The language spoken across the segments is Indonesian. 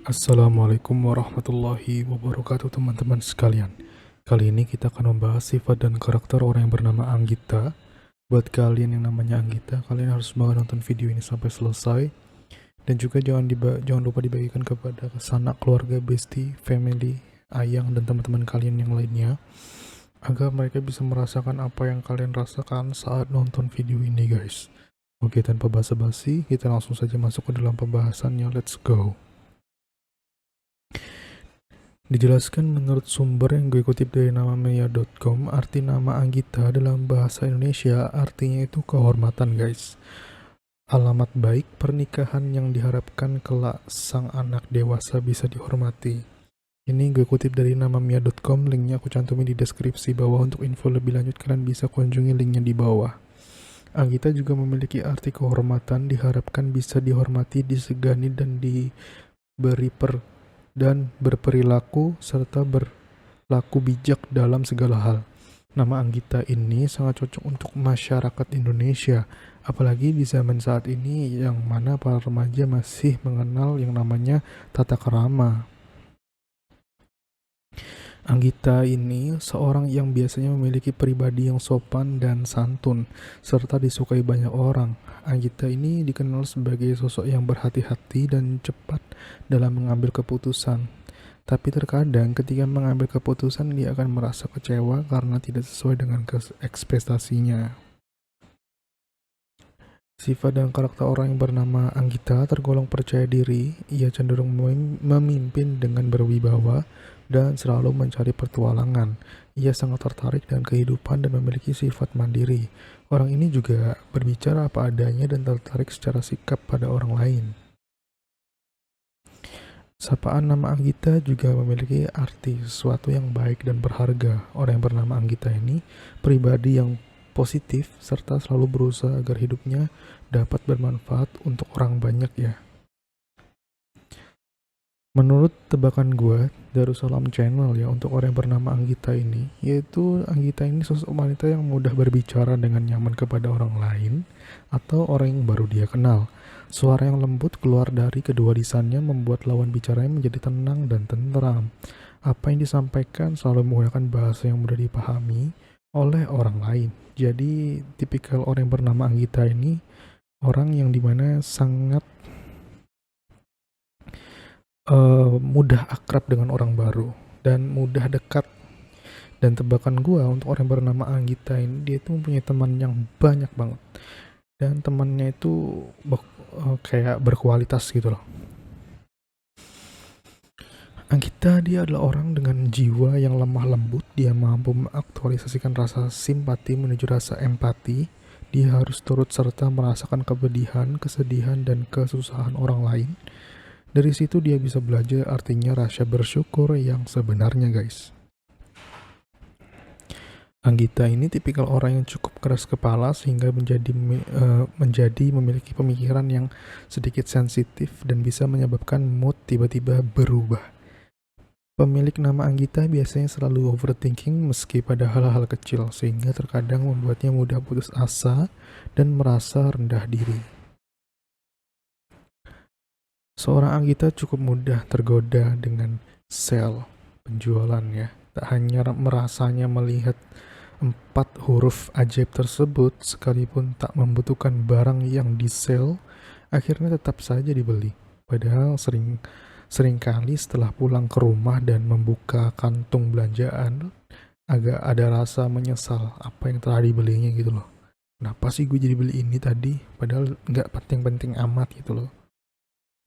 Assalamualaikum warahmatullahi wabarakatuh teman-teman sekalian. Kali ini kita akan membahas sifat dan karakter orang yang bernama Anggita. Buat kalian yang namanya Anggita, kalian harus banget nonton video ini sampai selesai. Dan juga jangan lupa dibagikan kepada sanak keluarga, bestie, family, ayang, dan teman-teman kalian yang lainnya, agar mereka bisa merasakan apa yang kalian rasakan saat nonton video ini, guys. Oke, tanpa basa-basi, kita langsung saja masuk ke dalam pembahasannya. Let's go. Dijelaskan menurut sumber yang gue kutip dari namamaya.com, arti nama Anggita dalam bahasa Indonesia artinya itu kehormatan, guys. Alamat baik pernikahan yang diharapkan kelak sang anak dewasa bisa dihormati. Ini gue kutip dari namamaya.com, linknya aku cantumin di deskripsi bawah. Untuk info lebih lanjut kalian bisa kunjungi linknya di bawah. Anggita juga memiliki arti kehormatan, diharapkan bisa dihormati, disegani, dan diberi dan berperilaku serta berlaku bijak dalam segala hal. Nama Anggita ini sangat cocok untuk masyarakat Indonesia, apalagi di zaman saat ini yang mana para remaja masih mengenal yang namanya tata krama. Anggita ini seorang yang biasanya memiliki pribadi yang sopan dan santun, serta disukai banyak orang. Anggita ini dikenal sebagai sosok yang berhati-hati dan cepat dalam mengambil keputusan. Tapi terkadang ketika mengambil keputusan dia akan merasa kecewa karena tidak sesuai dengan ekspektasinya. Sifat dan karakter orang yang bernama Anggita tergolong percaya diri. Ia cenderung memimpin dengan berwibawa dan selalu mencari petualangan. Ia sangat tertarik dengan kehidupan dan memiliki sifat mandiri. Orang ini juga berbicara apa adanya dan tertarik secara sikap pada orang lain. Sapaan nama Anggita juga memiliki arti sesuatu yang baik dan berharga. Orang yang bernama Anggita ini pribadi yang positif serta selalu berusaha agar hidupnya dapat bermanfaat untuk orang banyak ya. Menurut tebakan gue, Darussalam Channel ya, untuk orang yang bernama Anggita ini, yaitu Anggita ini sosok wanita yang mudah berbicara dengan nyaman kepada orang lain atau orang yang baru dia kenal. Suara yang lembut keluar dari kedua lisannya membuat lawan bicaranya menjadi tenang dan tenteram. Apa yang disampaikan selalu menggunakan bahasa yang mudah dipahami oleh orang lain. Jadi tipikal orang yang bernama Anggita ini orang yang dimana sangat mudah akrab dengan orang baru dan mudah dekat. Dan tebakan gua untuk orang yang bernama Anggita ini, dia itu mempunyai teman yang banyak banget dan temannya itu kayak berkualitas gitu loh. Anggita dia adalah orang dengan jiwa yang lemah lembut. Dia mampu mengaktualisasikan rasa simpati menuju rasa empati. Dia harus turut serta merasakan kepedihan, kesedihan, dan kesusahan orang lain. Dari situ dia bisa belajar artinya rasa bersyukur yang sebenarnya, guys. Anggita ini tipikal orang yang cukup keras kepala sehingga menjadi memiliki pemikiran yang sedikit sensitif dan bisa menyebabkan mood tiba-tiba berubah. Pemilik nama Anggita biasanya selalu overthinking meski pada hal-hal kecil, sehingga terkadang membuatnya mudah putus asa dan merasa rendah diri. Seorang Anggita cukup mudah tergoda dengan sale penjualan ya. Tak hanya merasanya melihat 4 huruf ajaib tersebut, sekalipun tak membutuhkan barang yang di-sale, akhirnya tetap saja dibeli. Padahal seringkali setelah pulang ke rumah dan membuka kantung belanjaan, agak ada rasa menyesal apa yang telah dibelinya gitu loh. Kenapa sih gue jadi beli ini tadi? Padahal nggak penting-penting amat gitu loh.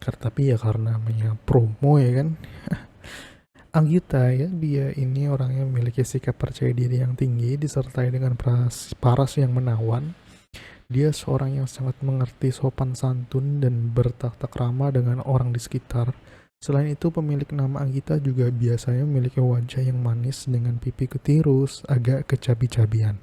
Tapi ya karena namanya promo ya kan. Anggita ya, dia ini orangnya memiliki sikap percaya diri yang tinggi disertai dengan paras yang menawan. Dia seorang yang sangat mengerti sopan santun dan bertata krama dengan orang di sekitar. Selain itu, pemilik nama Anggita juga biasanya memiliki wajah yang manis dengan pipi ketirus, agak kecabi-cabian.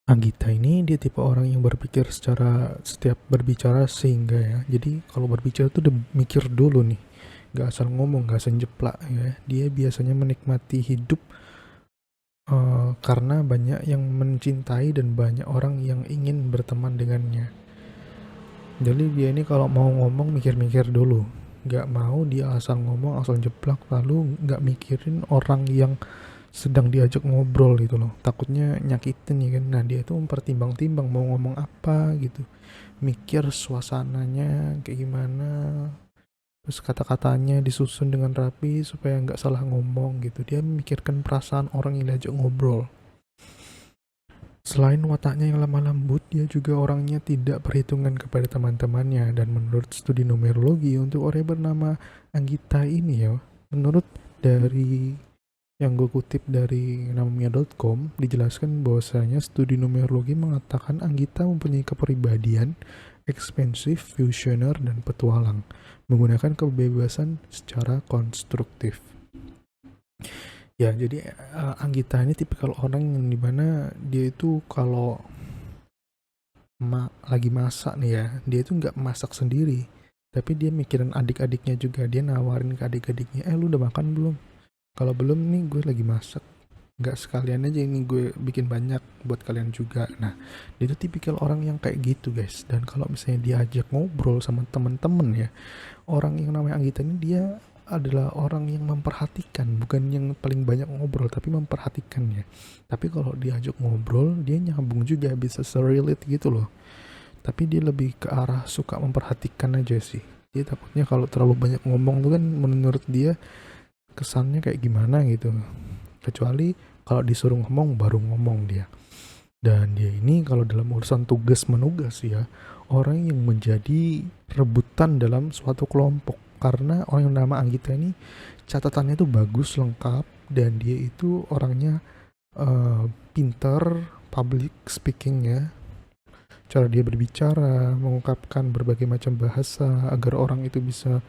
Anggita ini dia tipe orang yang berpikir secara setiap berbicara sehingga ya. Jadi kalau berbicara tuh udah mikir dulu nih. Gak asal ngomong, gak asal jeplak ya. Dia biasanya menikmati hidup karena banyak yang mencintai dan banyak orang yang ingin berteman dengannya. Jadi dia ini kalau mau ngomong mikir-mikir dulu, nggak mau dia asal ngomong asal jeplak, lalu nggak mikirin orang yang sedang diajak ngobrol gitu loh, takutnya nyakitin ya kan. Nah dia itu mempertimbang-timbang mau ngomong apa gitu, mikir suasananya kayak gimana, terus kata-katanya disusun dengan rapi supaya nggak salah ngomong gitu. Dia memikirkan perasaan orang yang diajak ngobrol. Selain wataknya yang lemah lembut, dia juga orangnya tidak perhitungan kepada teman-temannya. Dan menurut studi numerologi, untuk orang yang bernama Anggita ini ya, menurut dari yang gue kutip dari namanya.com, dijelaskan bahwasanya studi numerologi mengatakan Anggita mempunyai kepribadian ekspansif, visioner, dan petualang, menggunakan kebebasan secara konstruktif. Ya, jadi Anggita ini tipikal orang yang dimana dia itu kalau lagi masak nih ya, dia itu nggak masak sendiri, tapi dia mikirin adik-adiknya juga. Dia nawarin ke adik-adiknya, lu udah makan belum? Kalau belum nih gue lagi masak, nggak sekalian aja ini gue bikin banyak buat kalian juga. Nah dia itu tipikal orang yang kayak gitu guys. Dan kalau misalnya diajak ngobrol sama temen-temen ya, orang yang namanya Anggita ini dia adalah orang yang memperhatikan, bukan yang paling banyak ngobrol tapi memperhatikan ya. Tapi kalau diajak ngobrol dia nyambung juga, bisa se-relate gitu loh. Tapi dia lebih ke arah suka memperhatikan aja sih. Dia takutnya kalau terlalu banyak ngomong tuh kan menurut dia kesannya kayak gimana gitu. Kecuali kalau disuruh ngomong baru ngomong dia. Dan dia ini kalau dalam urusan tugas menugas ya, orang yang menjadi rebutan dalam suatu kelompok. Karena orang yang nama Anggita ini catatannya tuh bagus, lengkap, dan dia itu orangnya pinter public speaking ya. Cara dia berbicara, mengungkapkan berbagai macam bahasa agar orang itu bisa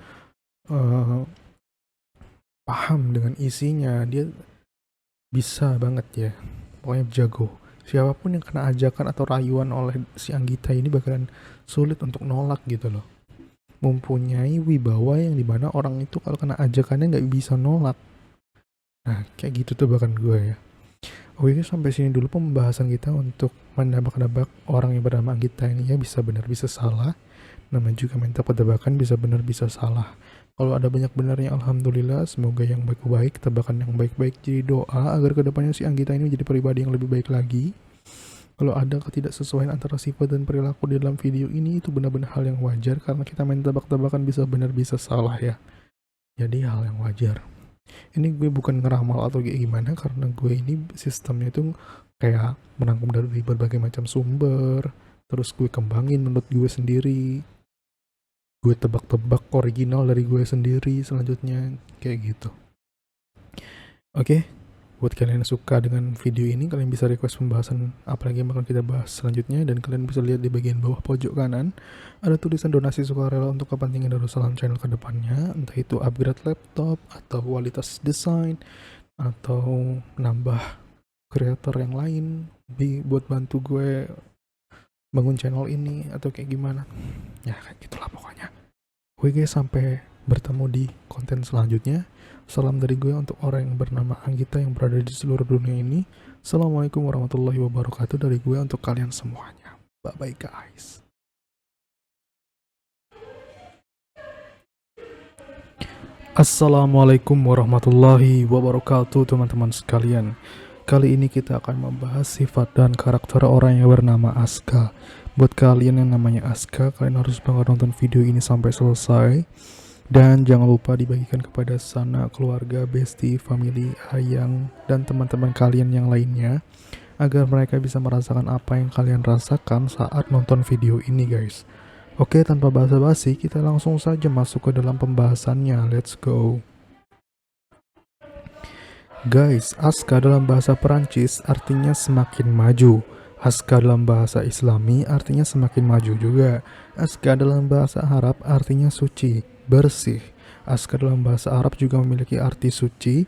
paham dengan isinya. Dia bisa banget ya, pokoknya jago. Siapapun yang kena ajakan atau rayuan oleh si Anggita ini bakalan sulit untuk nolak gitu loh. Mempunyai wibawa yang dimana orang itu kalau kena ajakannya nggak bisa nolak. Nah kayak gitu tuh bahkan gue ya. Oke, sampai sini dulu pembahasan kita untuk menebak-nebak orang yang bernama Anggita ini ya. Bisa benar bisa salah, namanya juga main tebak-tebakan, bisa benar bisa salah. Kalau ada banyak benarnya alhamdulillah, semoga yang baik-baik, tebakan yang baik-baik jadi doa agar kedepannya si Anggita ini menjadi pribadi yang lebih baik lagi. Kalau ada ketidaksesuaian antara sifat dan perilaku di dalam video ini, itu benar-benar hal yang wajar karena kita main tebak-tebakan bisa benar bisa salah ya. Jadi hal yang wajar. Ini gue bukan ngeramal atau kayak gimana, karena gue ini sistemnya itu kayak merangkum dari berbagai macam sumber, terus gue kembangin menurut gue sendiri, gue tebak-tebak original dari gue sendiri selanjutnya kayak gitu. Oke, buat kalian yang suka dengan video ini, kalian bisa request pembahasan apa lagi yang bakal kita bahas selanjutnya, dan kalian bisa lihat di bagian bawah pojok kanan ada tulisan donasi sukarela untuk kepentingan Darussalam channel kedepannya, entah itu upgrade laptop atau kualitas desain atau nambah kreator yang lain buat bantu gue bangun channel ini atau kayak gimana ya, kayak gitulah pokoknya. Oke guys, sampai bertemu di konten selanjutnya. Salam dari gue untuk orang yang bernama Anggita yang berada di seluruh dunia ini. Assalamualaikum warahmatullahi wabarakatuh dari gue untuk kalian semuanya. Bye bye guys. Assalamualaikum warahmatullahi wabarakatuh teman-teman sekalian. Kali ini kita akan membahas sifat dan karakter orang yang bernama Aska. Buat kalian yang namanya Aska, kalian harus banget nonton video ini sampai selesai. Dan jangan lupa dibagikan kepada sanak keluarga, bestie, family, ayang, dan teman-teman kalian yang lainnya, agar mereka bisa merasakan apa yang kalian rasakan saat nonton video ini guys. Oke, tanpa basa-basi, kita langsung saja masuk ke dalam pembahasannya. Let's go. Guys, Aska dalam bahasa Perancis artinya semakin maju. Aska dalam bahasa Islami artinya semakin maju juga. Aska dalam bahasa Arab artinya suci, bersih. Aska dalam bahasa Arab juga memiliki arti suci.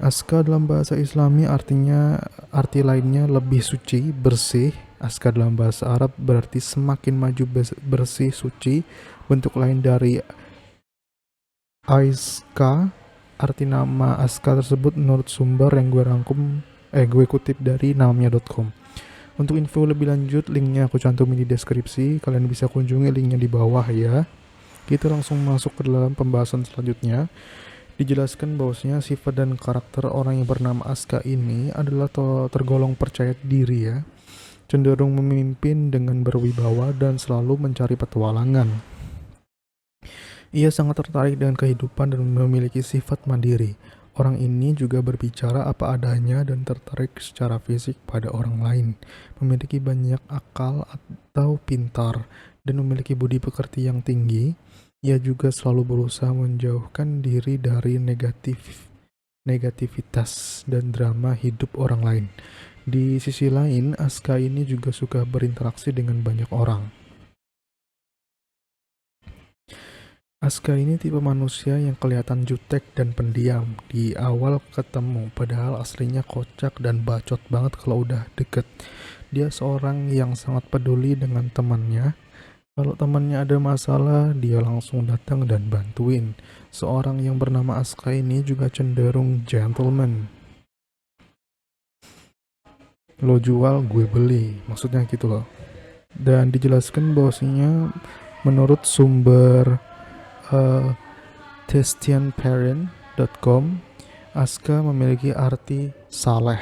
Aska dalam bahasa Islami artinya arti lainnya lebih suci, bersih. Aska dalam bahasa Arab berarti semakin maju, bersih, suci. Bentuk lain dari Aiska, arti nama Aska tersebut menurut sumber yang gue kutip dari namanya.com. Untuk info lebih lanjut, linknya aku cantumin di deskripsi. Kalian bisa kunjungi linknya di bawah ya. Kita langsung masuk ke dalam pembahasan selanjutnya. Dijelaskan bahwasanya sifat dan karakter orang yang bernama Aska ini adalah tergolong percaya diri ya, cenderung memimpin dengan berwibawa dan selalu mencari petualangan. Ia sangat tertarik dengan kehidupan dan memiliki sifat mandiri. Orang ini juga berbicara apa adanya dan tertarik secara fisik pada orang lain. Memiliki banyak akal atau pintar dan memiliki budi pekerti yang tinggi. Ia juga selalu berusaha menjauhkan diri dari negativitas dan drama hidup orang lain. Di sisi lain, Aska ini juga suka berinteraksi dengan banyak orang. Aska ini tipe manusia yang kelihatan jutek dan pendiam di awal ketemu, padahal aslinya kocak dan bacot banget kalau udah deket. Dia seorang yang sangat peduli dengan temannya. Kalau temannya ada masalah, dia langsung datang dan bantuin. Seorang yang bernama Aska ini juga cenderung gentleman. Lo jual, gue beli, maksudnya gitu loh. Dan dijelaskan bahwasanya menurut sumber testianparent.com, Aska memiliki arti soleh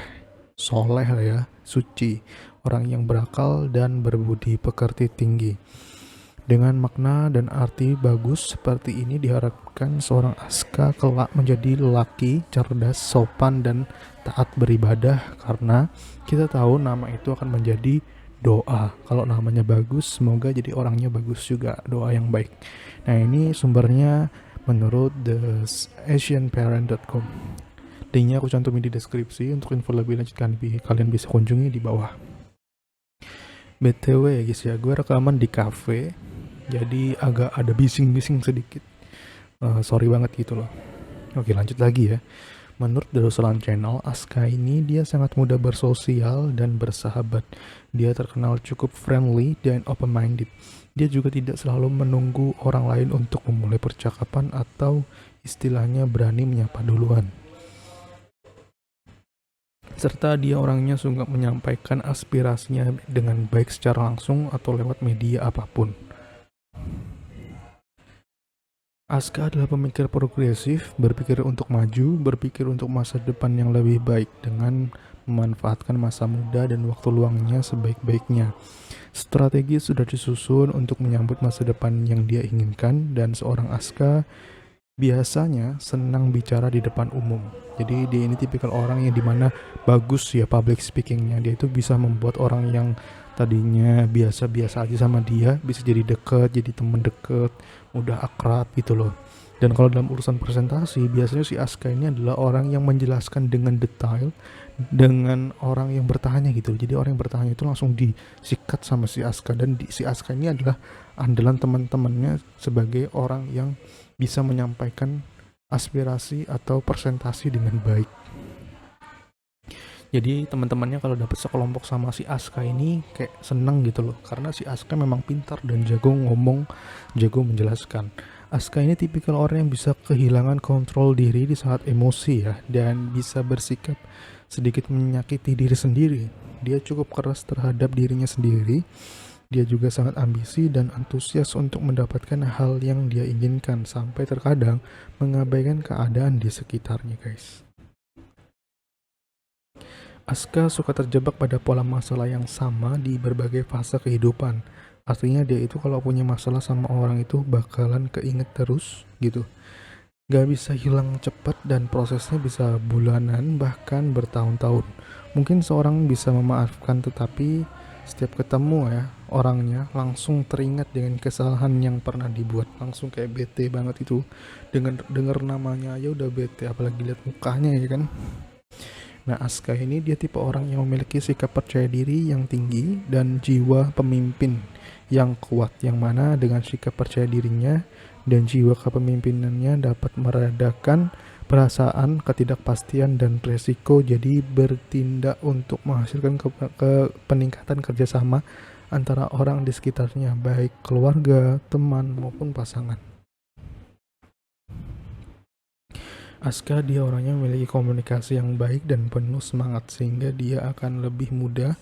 lah ya, suci, orang yang berakal dan berbudi pekerti tinggi. Dengan makna dan arti bagus seperti ini diharapkan seorang Aska kelak menjadi lelaki cerdas, sopan, dan taat beribadah, karena kita tahu nama itu akan menjadi doa. Kalau namanya bagus, semoga jadi orangnya bagus juga, doa yang baik. Nah, ini sumbernya menurut theasianparent.com. Linknya aku cantumin di deskripsi. Untuk info lebih lanjut kalian bisa kunjungi di bawah. BTW ya guys ya, gue rekaman di cafe, jadi agak ada bising-bising sedikit. Sorry banget gitu loh. Oke, lanjut lagi ya. Menurut Darussalam Channel, Aska ini dia sangat mudah bersosial dan bersahabat. Dia terkenal cukup friendly dan open-minded. Dia juga tidak selalu menunggu orang lain untuk memulai percakapan atau istilahnya berani menyapa duluan. Serta dia orangnya suka menyampaikan aspirasinya dengan baik secara langsung atau lewat media apapun. Aska adalah pemikir progresif, berpikir untuk maju, berpikir untuk masa depan yang lebih baik dengan memanfaatkan masa muda dan waktu luangnya sebaik-baiknya. Strategi sudah disusun untuk menyambut masa depan yang dia inginkan, dan seorang Aska biasanya senang bicara di depan umum. Jadi dia ini tipikal orang yang dimana bagus ya public speakingnya. Dia itu bisa membuat orang yang tadinya biasa-biasa aja sama dia bisa jadi deket, jadi temen deket, udah akrab gitu loh. Dan kalau dalam urusan presentasi, biasanya si Aska ini adalah orang yang menjelaskan dengan detail dengan orang yang bertanya gitu. Jadi orang yang bertanya itu langsung disikat sama si Aska, dan si Aska ini adalah andalan teman-temannya sebagai orang yang bisa menyampaikan aspirasi atau presentasi dengan baik. Jadi teman-temannya kalau dapat sekelompok sama si Aska ini kayak seneng gitu loh, karena si Aska memang pintar dan jago ngomong, jago menjelaskan. Aska ini tipikal orang yang bisa kehilangan kontrol diri di saat emosi ya, dan bisa bersikap sedikit menyakiti diri sendiri. Dia cukup keras terhadap dirinya sendiri. Dia juga sangat ambisi dan antusias untuk mendapatkan hal yang dia inginkan, sampai terkadang mengabaikan keadaan di sekitarnya, guys. Aska suka terjebak pada pola masalah yang sama di berbagai fase kehidupan. Artinya dia itu kalau punya masalah sama orang itu bakalan keinget terus gitu. Gak bisa hilang cepat dan prosesnya bisa bulanan bahkan bertahun-tahun. Mungkin seorang bisa memaafkan, tetapi setiap ketemu ya orangnya langsung teringat dengan kesalahan yang pernah dibuat. Langsung kayak bete banget itu. Dengar namanya aja udah bete, apalagi lihat mukanya ya kan. Nah, Aska ini dia tipe orang yang memiliki sikap percaya diri yang tinggi dan jiwa pemimpin yang kuat, yang mana dengan sikap percaya dirinya dan jiwa kepemimpinannya dapat meredakan perasaan ketidakpastian dan resiko, jadi bertindak untuk menghasilkan peningkatan kerjasama antara orang di sekitarnya, baik keluarga, teman, maupun pasangan. Aska dia orangnya memiliki komunikasi yang baik dan penuh semangat, sehingga dia akan lebih mudah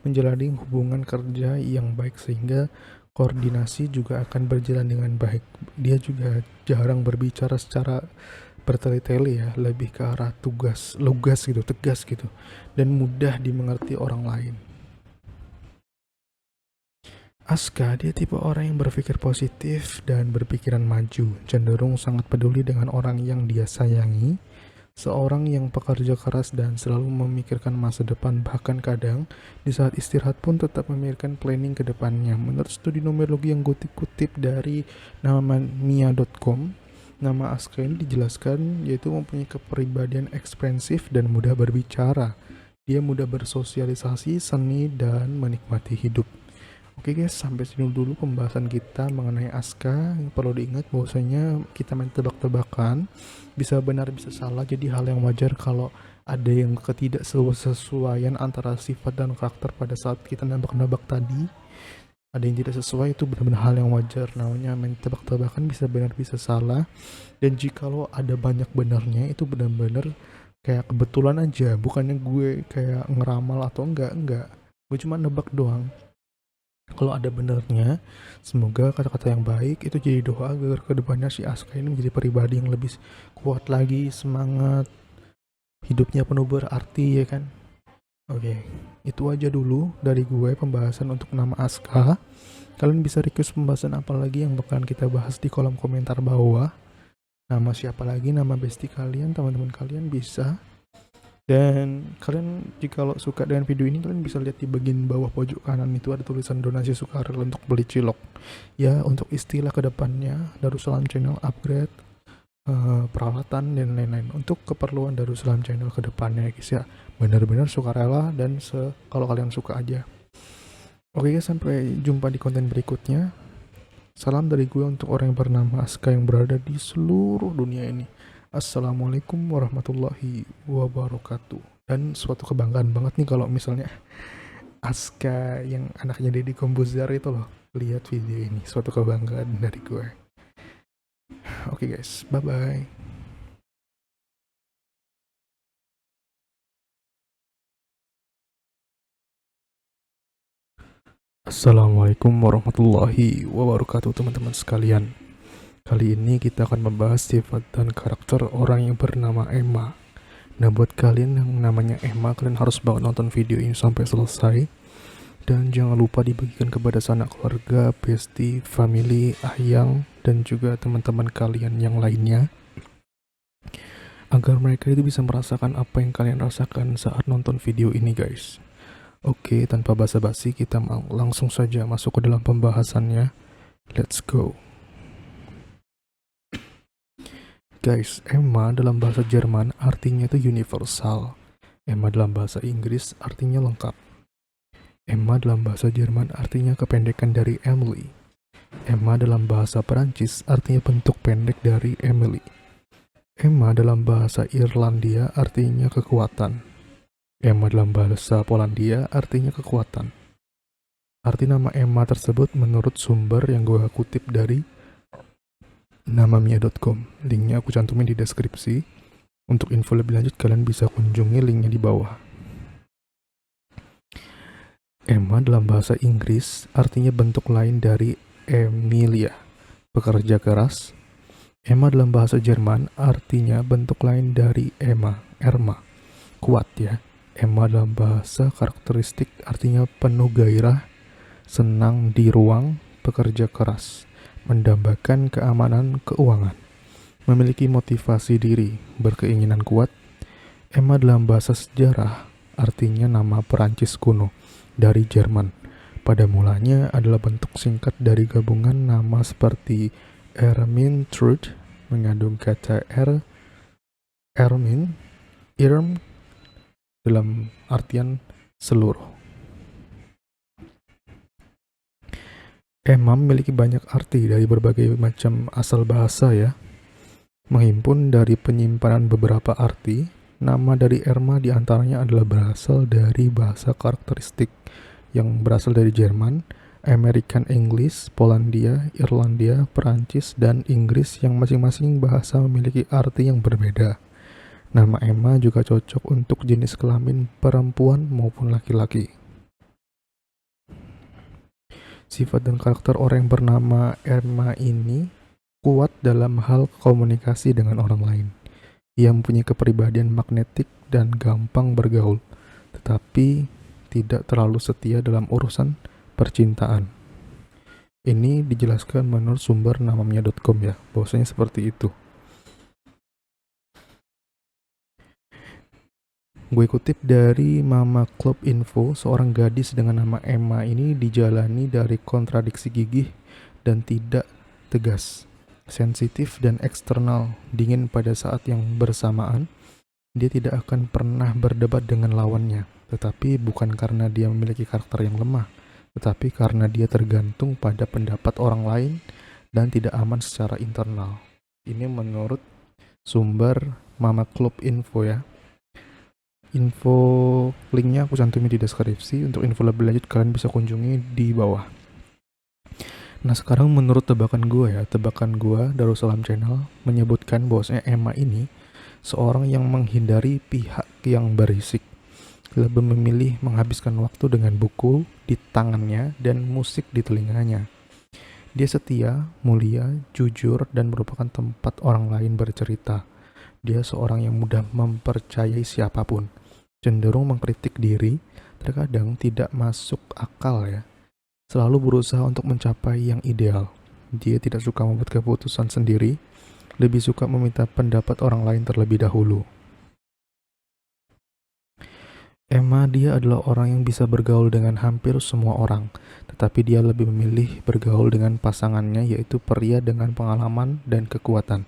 menjalani hubungan kerja yang baik sehingga koordinasi juga akan berjalan dengan baik. Dia juga jarang berbicara secara bertele-tele ya, lebih ke arah lugas gitu, tegas gitu, dan mudah dimengerti orang lain. Aska, dia tipe orang yang berpikir positif dan berpikiran maju, cenderung sangat peduli dengan orang yang dia sayangi, seorang yang pekerja keras dan selalu memikirkan masa depan, bahkan kadang di saat istirahat pun tetap memikirkan planning ke depannya. Menurut studi numerologi yang gue kutip dari namamia.com, nama Aska ini dijelaskan yaitu mempunyai kepribadian ekspansif dan mudah berbicara. Dia mudah bersosialisasi, seni, dan menikmati hidup. Oke guys, sampai sini dulu pembahasan kita mengenai Aska. Perlu diingat bahwasanya kita main tebak-tebakan, bisa benar bisa salah, jadi hal yang wajar kalau ada yang ketidaksesuaian antara sifat dan karakter pada saat kita nebak-nebak tadi. Ada yang tidak sesuai, itu benar-benar hal yang wajar. Namanya main tebak-tebakan, bisa benar bisa salah. Dan jikalau ada banyak benarnya, itu benar-benar kayak kebetulan aja, bukannya gue kayak ngeramal atau enggak. Gue cuma nebak doang. Kalau ada benernya, semoga kata-kata yang baik itu jadi doa agar kedepannya si Aska ini menjadi pribadi yang lebih kuat lagi, semangat, hidupnya penuh berarti, ya kan? Oke, itu aja dulu dari gue pembahasan untuk nama Aska. Kalian bisa request pembahasan apa lagi yang bakalan kita bahas di kolom komentar bawah. Nama siapa lagi, nama bestie kalian, teman-teman kalian bisa. Dan kalian jika suka dengan video ini, kalian bisa lihat di bagian bawah pojok kanan itu ada tulisan donasi sukarela untuk beli cilok. Ya, untuk istilah kedepannya Darussalam Channel upgrade peralatan dan lain-lain untuk keperluan Darussalam Channel kedepannya guys ya. Benar-benar sukarela dan kalau kalian suka aja. Oke guys, sampai jumpa di konten berikutnya. Salam dari gue untuk orang yang bernama Aska yang berada di seluruh dunia ini. Assalamualaikum warahmatullahi wabarakatuh. Dan suatu kebanggaan banget nih kalau misalnya Aska yang anaknya Deddy Kombuzar itu loh lihat video ini. Suatu kebanggaan dari gue. Oke guys, bye bye. Assalamualaikum warahmatullahi wabarakatuh teman-teman sekalian. Kali ini kita akan membahas sifat dan karakter orang yang bernama Emma. Nah, buat kalian yang namanya Emma, kalian harus banget nonton video ini sampai selesai. Dan jangan lupa dibagikan kepada sanak keluarga, bestie, family, ayang, dan juga teman-teman kalian yang lainnya. Agar mereka itu bisa merasakan apa yang kalian rasakan saat nonton video ini guys. Oke, tanpa basa-basi kita langsung saja masuk ke dalam pembahasannya. Let's go. Guys, Emma dalam bahasa Jerman artinya itu universal. Emma dalam bahasa Inggris artinya lengkap. Emma dalam bahasa Jerman artinya kependekan dari Emily. Emma dalam bahasa Perancis artinya bentuk pendek dari Emily. Emma dalam bahasa Irlandia artinya kekuatan. Emma dalam bahasa Polandia artinya kekuatan. Arti nama Emma tersebut menurut sumber yang gue kutip dari namamia.com. Linknya aku cantumin di deskripsi. Untuk info lebih lanjut kalian bisa kunjungi linknya di bawah. Emma dalam bahasa Inggris artinya bentuk lain dari Emilia, pekerja keras. Emma dalam bahasa Jerman artinya bentuk lain dari Erma, kuat ya. Emma dalam bahasa karakteristik artinya penuh gairah, senang di ruang, pekerja keras, mendambakan keamanan keuangan, memiliki motivasi diri, berkeinginan kuat. Emma dalam bahasa sejarah artinya nama Perancis kuno dari Jerman. Pada mulanya adalah bentuk singkat dari gabungan nama seperti Ermintrude, mengandung kata Irm dalam artian seluruh. Emma memiliki banyak arti dari berbagai macam asal bahasa ya. Menghimpun dari penyimpanan beberapa arti, nama dari Erma diantaranya adalah berasal dari bahasa karakteristik yang berasal dari Jerman, American English, Polandia, Irlandia, Perancis, dan Inggris yang masing-masing bahasa memiliki arti yang berbeda. Nama Emma juga cocok untuk jenis kelamin perempuan maupun laki-laki. Sifat dan karakter orang yang bernama Emma ini kuat dalam hal komunikasi dengan orang lain. Ia mempunyai kepribadian magnetik dan gampang bergaul, tetapi tidak terlalu setia dalam urusan percintaan. Ini dijelaskan menurut sumber namanya.com ya, bahwasanya seperti itu. Gue kutip dari Mama Club Info, seorang gadis dengan nama Emma ini dijalani dari kontradiksi gigih dan tidak tegas, sensitif dan eksternal, dingin pada saat yang bersamaan. Dia tidak akan pernah berdebat dengan lawannya, tetapi bukan karena dia memiliki karakter yang lemah, tetapi karena dia tergantung pada pendapat orang lain dan tidak aman secara internal. Ini menurut sumber Mama Club Info ya. Info linknya aku cantumin di deskripsi. Untuk info lebih lanjut kalian bisa kunjungi di bawah. Nah sekarang menurut tebakan gue Darussalam Channel menyebutkan bahwasanya Emma ini seorang yang menghindari pihak yang berisik, lebih memilih menghabiskan waktu dengan buku di tangannya dan musik di telinganya. Dia setia, mulia, jujur, dan merupakan tempat orang lain bercerita. Dia seorang yang mudah mempercayai siapapun, cenderung mengkritik diri, terkadang tidak masuk akal ya. Selalu berusaha untuk mencapai yang ideal. Dia tidak suka membuat keputusan sendiri, lebih suka meminta pendapat orang lain terlebih dahulu. Emma dia adalah orang yang bisa bergaul dengan hampir semua orang, tetapi dia lebih memilih bergaul dengan pasangannya, yaitu pria dengan pengalaman dan kekuatan.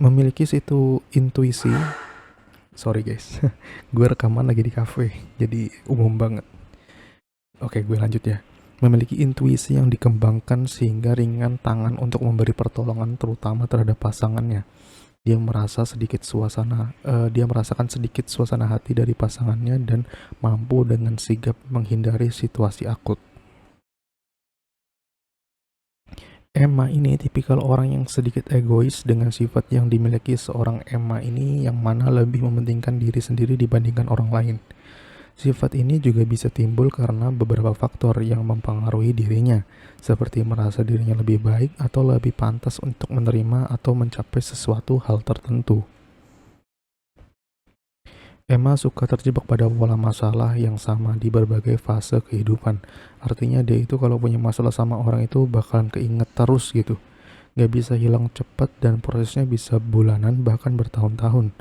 Memiliki situ intuisi. Sorry guys, gue rekaman lagi di cafe, jadi umum banget. Oke, gue lanjut ya. Memiliki intuisi yang dikembangkan sehingga ringan tangan untuk memberi pertolongan, terutama terhadap pasangannya. Dia merasakan sedikit suasana hati dari pasangannya dan mampu dengan sigap menghindari situasi akut. Emma ini tipikal orang yang sedikit egois dengan sifat yang dimiliki seorang Emma ini yang mana lebih mementingkan diri sendiri dibandingkan orang lain. Sifat ini juga bisa timbul karena beberapa faktor yang mempengaruhi dirinya, seperti merasa dirinya lebih baik atau lebih pantas untuk menerima atau mencapai sesuatu hal tertentu. Emma suka terjebak pada pola masalah yang sama di berbagai fase kehidupan. Artinya dia itu kalau punya masalah sama orang itu bakalan keinget terus gitu. Gak bisa hilang cepat dan prosesnya bisa bulanan bahkan bertahun-tahun.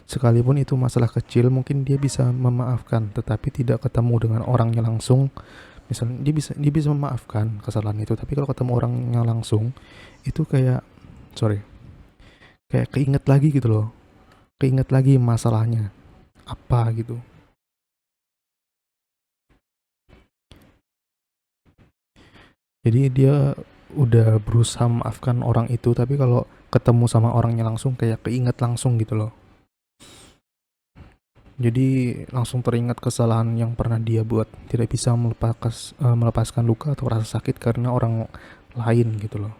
Sekalipun itu masalah kecil mungkin dia bisa memaafkan, tetapi tidak ketemu dengan orangnya langsung. Misalnya dia bisa memaafkan kesalahan itu, tapi kalau ketemu orangnya langsung itu kayak keinget lagi gitu loh. Keinget lagi masalahnya apa gitu. Jadi dia udah berusaha memaafkan orang itu, tapi kalau ketemu sama orangnya langsung kayak keinget langsung gitu loh. Jadi langsung teringat kesalahan yang pernah dia buat, tidak bisa melepaskan luka atau rasa sakit karena orang lain gitu loh.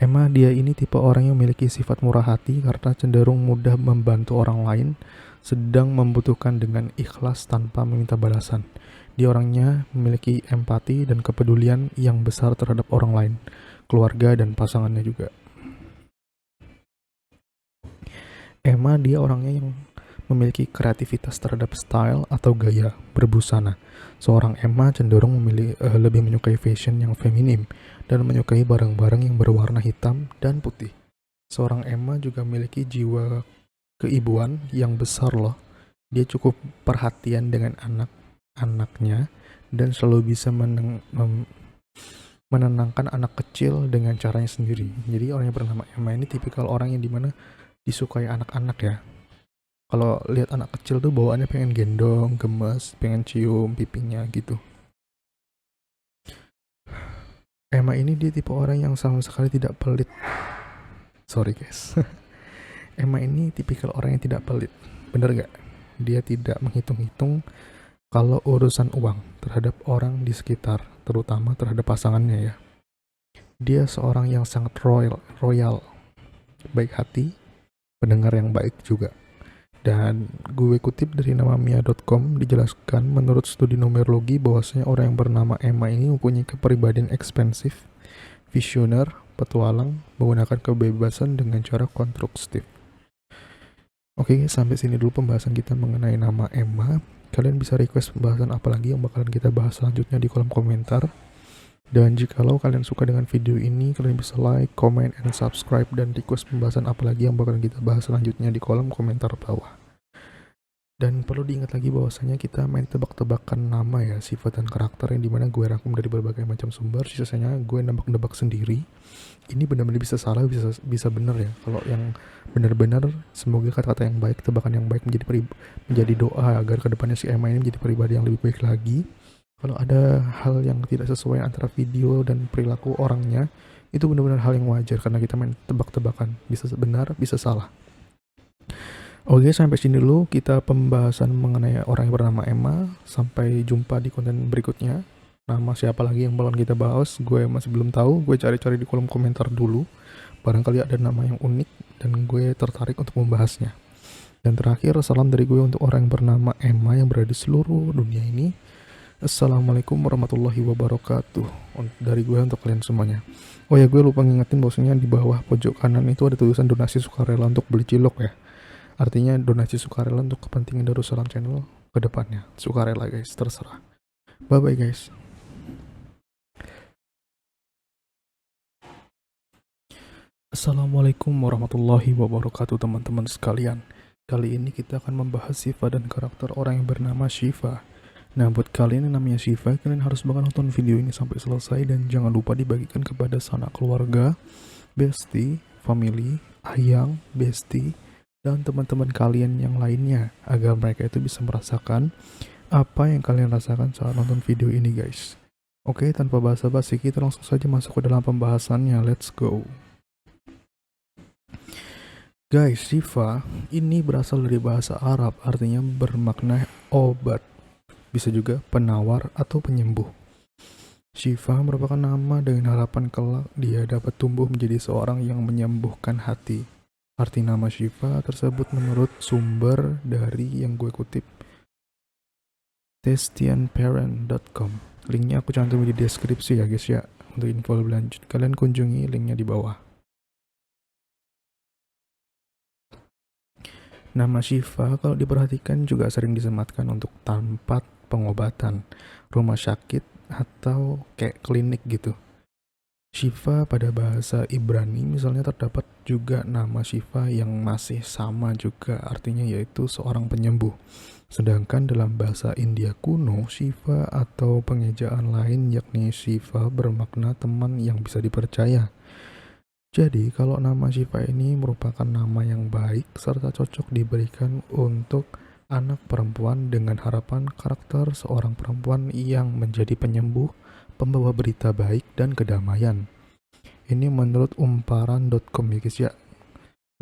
Emma dia ini tipe orang yang memiliki sifat murah hati karena cenderung mudah membantu orang lain, sedang membutuhkan dengan ikhlas tanpa meminta balasan. Dia orangnya memiliki empati dan kepedulian yang besar terhadap orang lain, keluarga dan pasangannya juga. Emma dia orangnya yang memiliki kreativitas terhadap style atau gaya berbusana. Seorang Emma cenderung lebih menyukai fashion yang feminim dan menyukai barang-barang yang berwarna hitam dan putih. Seorang Emma juga memiliki jiwa keibuan yang besar loh. Dia cukup perhatian dengan anak-anaknya dan selalu bisa menenangkan anak kecil dengan caranya sendiri. Jadi orang yang bernama Emma ini tipikal orang yang dimana disukai anak-anak ya. Kalau lihat anak kecil tuh bawaannya pengen gendong, gemes, pengen cium pipinya gitu. Emma ini dia tipe orang yang sama sekali tidak pelit. Sorry guys. Emma ini tipikal orang yang tidak pelit. Bener gak? Dia tidak menghitung-hitung kalau urusan uang terhadap orang di sekitar, terutama terhadap pasangannya ya. Dia seorang yang sangat royal, baik hati, pendengar yang baik juga. Dan gue kutip dari namamia.com, dijelaskan menurut studi numerologi bahwasanya orang yang bernama Emma ini mempunyai kepribadian ekspansif, visioner, petualang, menggunakan kebebasan dengan cara konstruktif. Oke, sampai sini dulu pembahasan kita mengenai nama Emma. Kalian bisa request pembahasan apa lagi yang bakalan kita bahas selanjutnya di kolom komentar. Dan jikalau kalian suka dengan video ini, kalian bisa like, comment, and subscribe, dan request pembahasan apa lagi yang bakalan kita bahas selanjutnya di kolom komentar bawah. Dan perlu diingat lagi bahwasanya kita main tebak-tebakan nama ya, sifat dan karakter, yang dimana gue rangkum dari berbagai macam sumber. Sisanya gue nebak-nebak sendiri. Ini benar-benar bisa salah, bisa benar ya. Kalau yang benar-benar, semoga kata-kata yang baik, tebakan yang baik menjadi doa agar kedepannya si Emma ini menjadi pribadi yang lebih baik lagi. Kalau ada hal yang tidak sesuai antara video dan perilaku orangnya, itu benar-benar hal yang wajar karena kita main tebak-tebakan, bisa benar, bisa salah. Oke, sampai sini dulu kita pembahasan mengenai orang yang bernama Emma. Sampai jumpa di konten berikutnya. Nama siapa lagi yang bakal kita bahas, gue masih belum tahu. Gue cari-cari di kolom komentar dulu. Barangkali ada nama yang unik dan gue tertarik untuk membahasnya. Dan terakhir, salam dari gue untuk orang yang bernama Emma yang berada di seluruh dunia ini. Assalamualaikum warahmatullahi wabarakatuh. Dari gue untuk kalian semuanya. Oh ya, gue lupa ngingetin bahwasanya di bawah pojok kanan itu ada tulisan donasi sukarela untuk beli cilok ya. Artinya donasi sukarela untuk kepentingan Darussalam Channel ke depannya. Sukarela guys, terserah. Bye bye guys. Assalamualaikum warahmatullahi wabarakatuh teman-teman sekalian. Kali ini kita akan membahas sifat dan karakter orang yang bernama Shiva. Nah, buat kalian yang namanya Shiva, kalian harus banget nonton video ini sampai selesai dan jangan lupa dibagikan kepada sanak keluarga, bestie, family, ayang, bestie, dan teman-teman kalian yang lainnya agar mereka itu bisa merasakan apa yang kalian rasakan saat nonton video ini guys. Oke, tanpa basa-basi kita langsung saja masuk ke dalam pembahasannya. Let's go. Guys, Shiva ini berasal dari bahasa Arab, artinya bermakna obat, bisa juga penawar atau penyembuh. Shiva merupakan nama dengan harapan kelak dia dapat tumbuh menjadi seorang yang menyembuhkan hati. Arti nama Shiva tersebut menurut sumber dari yang gue kutip testianparent.com. Linknya aku cantum di deskripsi ya guys ya. Untuk info lebih lanjut kalian kunjungi linknya di bawah. Nama Shiva kalau diperhatikan juga sering disematkan untuk tempat pengobatan, rumah sakit, atau kayak klinik gitu. Shiva pada bahasa Ibrani misalnya terdapat juga nama Shiva yang masih sama juga artinya, yaitu seorang penyembuh. Sedangkan dalam bahasa India kuno, Shiva atau pengejaan lain yakni Shiva bermakna teman yang bisa dipercaya. Jadi kalau nama Shiva ini merupakan nama yang baik serta cocok diberikan untuk anak perempuan dengan harapan karakter seorang perempuan yang menjadi penyembuh, pembawa berita baik dan kedamaian. Ini menurut umparan.com ya guys ya.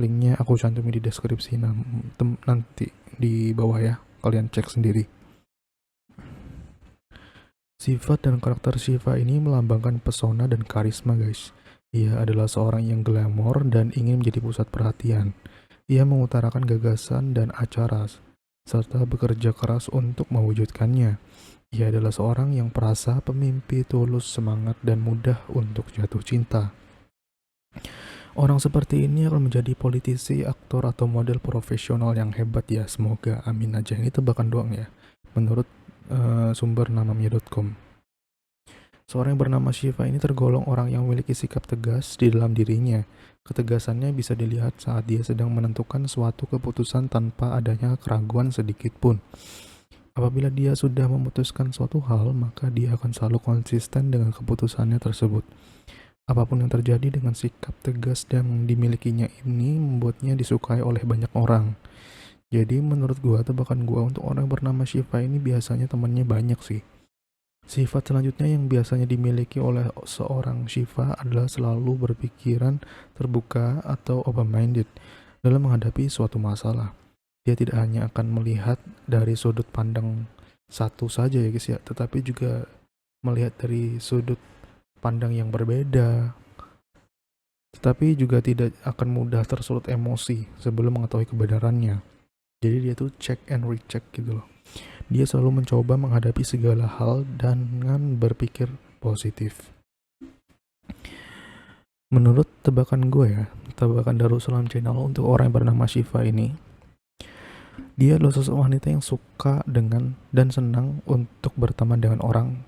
Linknya aku cantumin di deskripsi nanti di bawah ya. Kalian cek sendiri. Sifat dan karakter Shiva ini melambangkan pesona dan karisma guys. Ia adalah seorang yang glamor dan ingin menjadi pusat perhatian. Ia mengutarakan gagasan dan acara serta bekerja keras untuk mewujudkannya. Ia adalah seorang yang perasa, pemimpi, tulus, semangat, dan mudah untuk jatuh cinta. Orang seperti ini akan menjadi politisi, aktor, atau model profesional yang hebat ya. Semoga, amin aja. Ini tebakan doang ya, menurut sumber namamia.com. Seorang yang bernama Shiva ini tergolong orang yang memiliki sikap tegas di dalam dirinya. Ketegasannya bisa dilihat saat dia sedang menentukan suatu keputusan tanpa adanya keraguan sedikit pun. Apabila dia sudah memutuskan suatu hal, maka dia akan selalu konsisten dengan keputusannya tersebut. Apapun yang terjadi dengan sikap tegas yang dimilikinya ini membuatnya disukai oleh banyak orang. Jadi menurut gua, tebakan gua untuk orang bernama Shiva ini biasanya temannya banyak sih. Sifat selanjutnya yang biasanya dimiliki oleh seorang Shiva adalah selalu berpikiran terbuka atau open-minded dalam menghadapi suatu masalah. Dia tidak hanya akan melihat dari sudut pandang satu saja ya guys ya, tetapi juga melihat dari sudut pandang yang berbeda. Tetapi juga tidak akan mudah tersulut emosi sebelum mengetahui kebenarannya. Jadi dia tuh check and recheck gitu loh. Dia selalu mencoba menghadapi segala hal dengan berpikir positif. Menurut tebakan gue ya, tebakan Darussalam Channel untuk orang yang bernama Syifa ini, dia adalah sosok wanita yang suka dengan dan senang untuk berteman dengan orang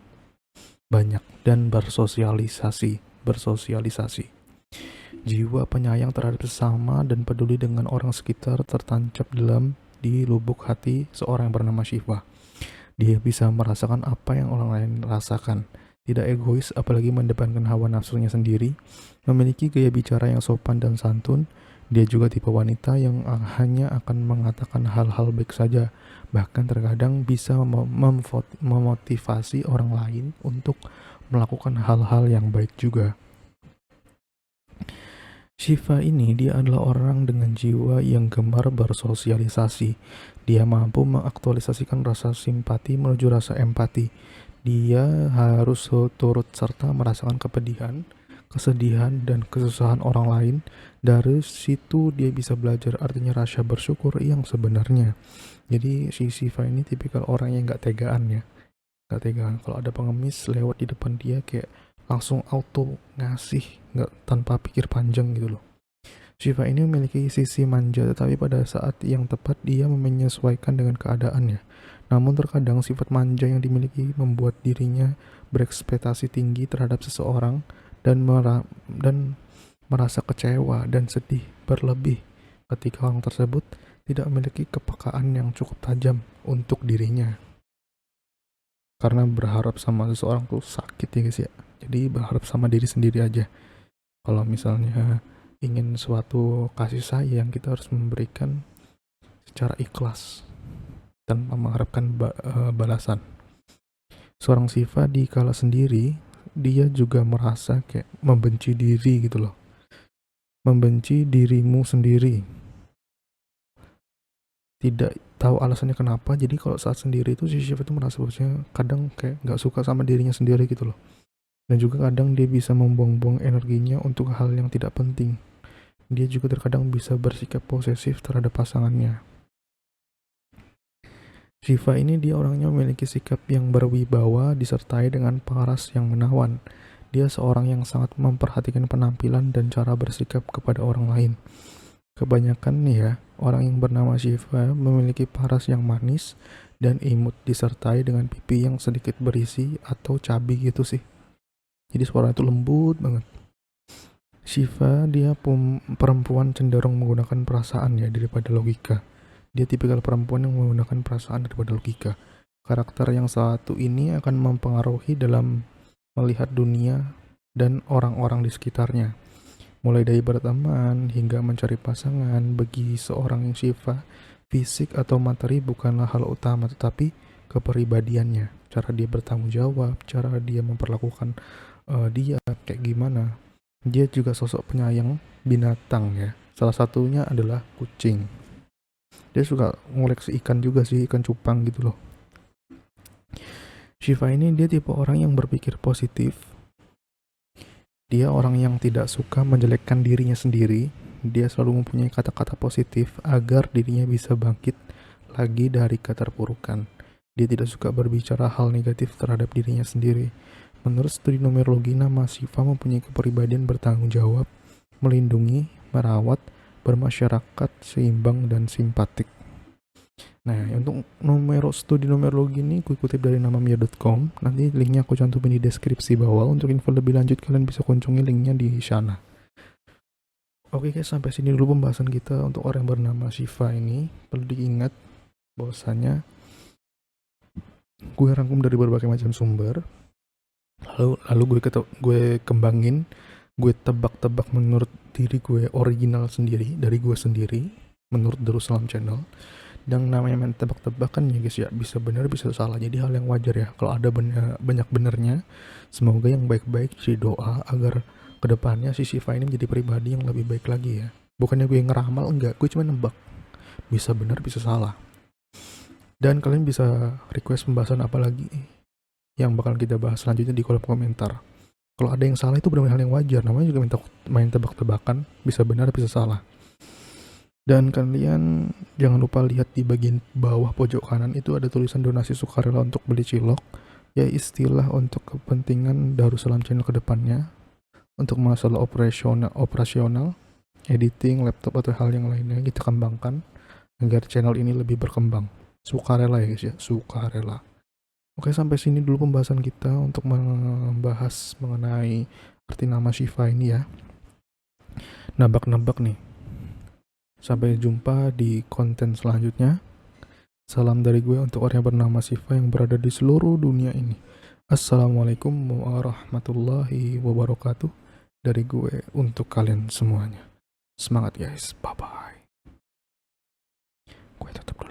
banyak dan bersosialisasi. Jiwa penyayang terhadap sesama dan peduli dengan orang sekitar tertancap dalam di lubuk hati seorang yang bernama Syifa. Dia bisa merasakan apa yang orang lain rasakan, tidak egois apalagi mendepankan hawa nafsunya sendiri, memiliki gaya bicara yang sopan dan santun. Dia juga tipe wanita yang hanya akan mengatakan hal-hal baik saja, bahkan terkadang bisa memotivasi orang lain untuk melakukan hal-hal yang baik juga. Syifa ini dia adalah orang dengan jiwa yang gemar bersosialisasi. Dia mampu mengaktualisasikan rasa simpati menuju rasa empati. Dia harus turut serta merasakan kepedihan, kesedihan, dan kesusahan orang lain. Dari situ dia bisa belajar artinya rasa bersyukur yang sebenarnya. Jadi si Syifa ini tipikal orang yang gak tegaan ya. Gak tegaan. Kalau ada pengemis lewat di depan dia kayak langsung auto ngasih, nggak tanpa pikir panjang gitu loh. Syifa ini memiliki sisi manja, tetapi pada saat yang tepat dia menyesuaikan dengan keadaannya. Namun terkadang sifat manja yang dimiliki membuat dirinya berekspektasi tinggi terhadap seseorang dan merasa kecewa dan sedih berlebih ketika orang tersebut tidak memiliki kepekaan yang cukup tajam untuk dirinya. Karena berharap sama seseorang tuh sakit ya guys ya. Jadi berharap sama diri sendiri aja. Kalau misalnya ingin suatu kasih sayang, kita harus memberikan secara ikhlas tanpa mengharapkan balasan. Seorang Syifa di kala sendiri, dia juga merasa kayak membenci diri gitu loh. Membenci dirimu sendiri. Tidak tahu alasannya kenapa, jadi kalau saat sendiri itu si Syifa itu merasa bahwasanya kadang kayak gak suka sama dirinya sendiri gitu loh. Dan juga kadang dia bisa membuang-buang energinya untuk hal yang tidak penting. Dia juga terkadang bisa bersikap posesif terhadap pasangannya. Syifa ini dia orangnya memiliki sikap yang berwibawa disertai dengan paras yang menawan. Dia seorang yang sangat memperhatikan penampilan dan cara bersikap kepada orang lain. Kebanyakan nih ya, orang yang bernama Syifa memiliki paras yang manis dan imut disertai dengan pipi yang sedikit berisi atau cabi gitu sih. Jadi suaranya itu lembut banget. Syifa dia perempuan cenderung menggunakan perasaan ya daripada logika. Dia tipikal perempuan yang menggunakan perasaan daripada logika. Karakter yang satu ini akan mempengaruhi dalam melihat dunia dan orang-orang di sekitarnya. Mulai dari berteman hingga mencari pasangan, bagi seorang yang Syifa, fisik atau materi bukanlah hal utama, tetapi kepribadiannya, cara dia bertanggung jawab, cara dia memperlakukan dia kayak gimana. Dia juga sosok penyayang binatang ya. Salah satunya adalah kucing. Dia suka ngoleksi ikan juga sih, ikan cupang gitu loh. Syifa ini dia tipe orang yang berpikir positif. Dia orang yang tidak suka menjelekkan dirinya sendiri. Dia selalu mempunyai kata-kata positif agar dirinya bisa bangkit lagi dari keterpurukan. Dia tidak suka berbicara hal negatif terhadap dirinya sendiri. Menurut studi numerologi, nama Syifa mempunyai kepribadian bertanggung jawab, melindungi, merawat, bermasyarakat, seimbang, dan simpatik. Nah, untuk studi numerologi ini gue kutip dari namamia.com. Nanti linknya aku cantumin di deskripsi bawah. Untuk info lebih lanjut kalian bisa kunjungi linknya di sana. Oke guys, sampai sini dulu pembahasan kita untuk orang yang bernama Syifa ini. Perlu diingat bahwasanya gue rangkum dari berbagai macam sumber. Lalu gue kembangin, gue tebak-tebak menurut diri gue original sendiri, dari gue sendiri, menurut Darussalam Channel. Dan namanya main tebak-tebakan ya guys ya, bisa benar bisa salah, jadi hal yang wajar ya. Kalau ada banyak benernya, semoga yang baik-baik jadi doa agar kedepannya si Syifa ini menjadi pribadi yang lebih baik lagi ya. Bukannya gue ngeramal, enggak, gue cuma nebak, bisa benar bisa salah. Dan kalian bisa request pembahasan apa lagi yang bakal kita bahas selanjutnya di kolom komentar. Kalau ada yang salah itu benar-benar hal yang wajar, namanya juga main tebak-tebakan, bisa benar bisa salah. Dan kalian jangan lupa lihat di bagian bawah pojok kanan itu ada tulisan donasi sukarela untuk beli cilok, ya istilah untuk kepentingan Darussalam Channel ke depannya, untuk masalah operasional, editing, laptop atau hal yang lainnya kita kembangkan agar channel ini lebih berkembang. Sukarela ya guys ya, sukarela. Oke, sampai sini dulu pembahasan kita untuk membahas mengenai arti nama Syifa ini ya. Nebak-nebak nih. Sampai jumpa di konten selanjutnya. Salam dari gue untuk orang yang bernama Syifa yang berada di seluruh dunia ini. Assalamualaikum warahmatullahi wabarakatuh. Dari gue untuk kalian semuanya. Semangat guys, bye-bye. Gue tutup dulu.